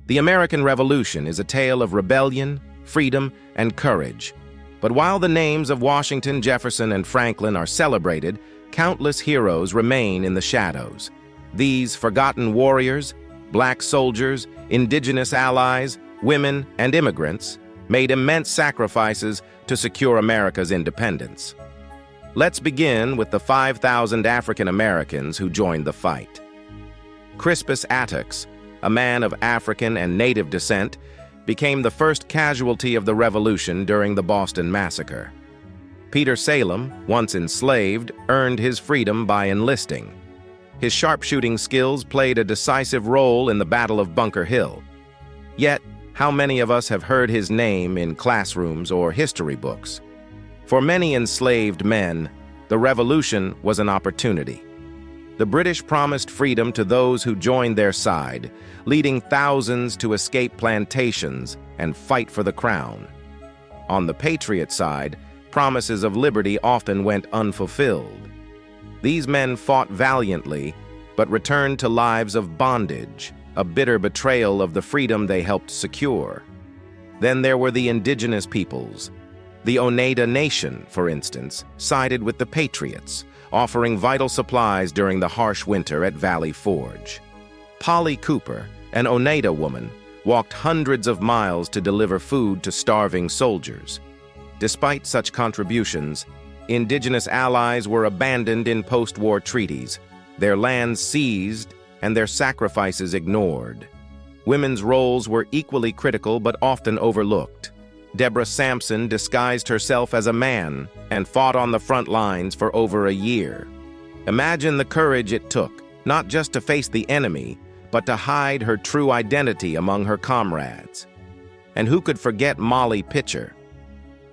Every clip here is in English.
The American Revolution is a tale of rebellion, freedom, and courage. But while the names of Washington, Jefferson, and Franklin are celebrated, countless heroes remain in the shadows. These forgotten warriors, black soldiers, indigenous allies, women, and immigrants made immense sacrifices to secure America's independence. Let's begin with the 5,000 African Americans who joined the fight. Crispus Attucks, a man of African and Native descent, became the first casualty of the Revolution during the Boston Massacre. Peter Salem, once enslaved, earned his freedom by enlisting. His sharpshooting skills played a decisive role in the Battle of Bunker Hill. Yet, how many of us have heard his name in classrooms or history books? For many enslaved men, the Revolution was an opportunity. The British promised freedom to those who joined their side, leading thousands to escape plantations and fight for the crown. On the patriot side, promises of liberty often went unfulfilled. These men fought valiantly, but returned to lives of bondage, a bitter betrayal of the freedom they helped secure. Then there were the indigenous peoples. The Oneida Nation, for instance, sided with the patriots, offering vital supplies during the harsh winter at Valley Forge. Polly Cooper, an Oneida woman, walked hundreds of miles to deliver food to starving soldiers. Despite such contributions, indigenous allies were abandoned in post-war treaties, their lands seized, and their sacrifices ignored. Women's roles were equally critical but often overlooked. Deborah Sampson disguised herself as a man and fought on the front lines for over a year. Imagine the courage it took, not just to face the enemy, but to hide her true identity among her comrades. And who could forget Molly Pitcher?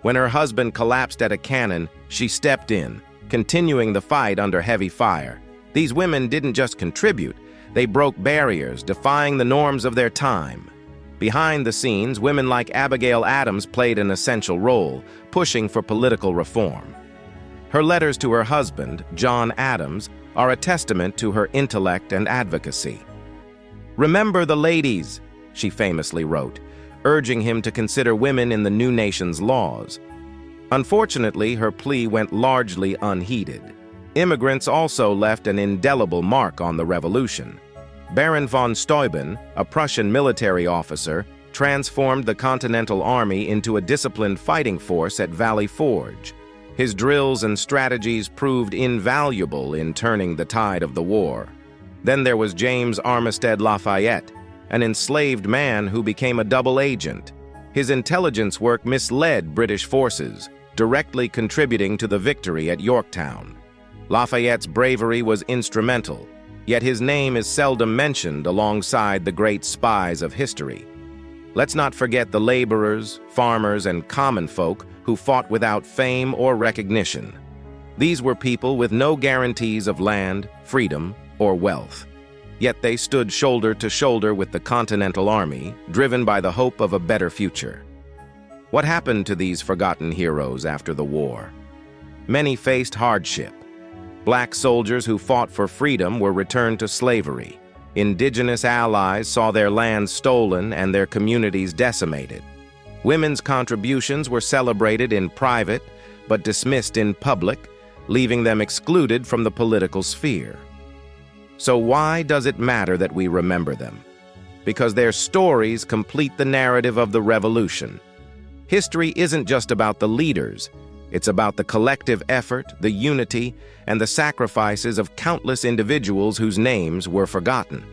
When her husband collapsed at a cannon, she stepped in, continuing the fight under heavy fire. These women didn't just contribute, they broke barriers, defying the norms of their time. Behind the scenes, women like Abigail Adams played an essential role, pushing for political reform. Her letters to her husband, John Adams, are a testament to her intellect and advocacy. "Remember the ladies," she famously wrote, urging him to consider women in the new nation's laws. Unfortunately, her plea went largely unheeded. Immigrants also left an indelible mark on the revolution. Baron von Steuben, a Prussian military officer, transformed the Continental Army into a disciplined fighting force at Valley Forge. His drills and strategies proved invaluable in turning the tide of the war. Then there was James Armistead Lafayette, an enslaved man who became a double agent. His intelligence work misled British forces, directly contributing to the victory at Yorktown. Lafayette's bravery was instrumental, yet his name is seldom mentioned alongside the great spies of history. Let's not forget the laborers, farmers, and common folk who fought without fame or recognition. These were people with no guarantees of land, freedom, or wealth. Yet they stood shoulder to shoulder with the Continental Army, driven by the hope of a better future. What happened to these forgotten heroes after the war? Many faced hardship. Black soldiers who fought for freedom were returned to slavery. Indigenous allies saw their lands stolen and their communities decimated. Women's contributions were celebrated in private, but dismissed in public, leaving them excluded from the political sphere. So why does it matter that we remember them? Because their stories complete the narrative of the revolution. History isn't just about the leaders. It's about the collective effort, the unity, and the sacrifices of countless individuals whose names were forgotten.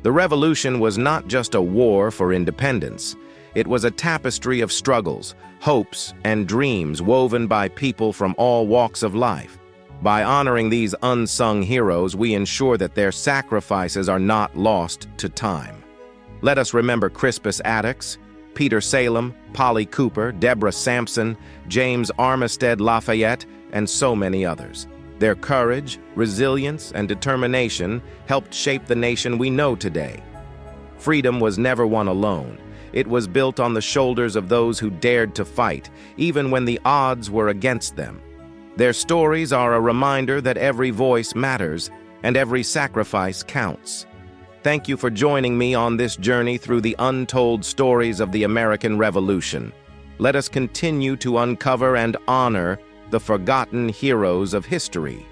The revolution was not just a war for independence. It was a tapestry of struggles, hopes, and dreams woven by people from all walks of life. By honoring these unsung heroes, we ensure that their sacrifices are not lost to time. Let us remember Crispus Attucks, Peter Salem, Polly Cooper, Deborah Sampson, James Armistead Lafayette, and so many others. Their courage, resilience, and determination helped shape the nation we know today. Freedom was never won alone. It was built on the shoulders of those who dared to fight, even when the odds were against them. Their stories are a reminder that every voice matters and every sacrifice counts. Thank you for joining me on this journey through the untold stories of the American Revolution. Let us continue to uncover and honor the forgotten heroes of history.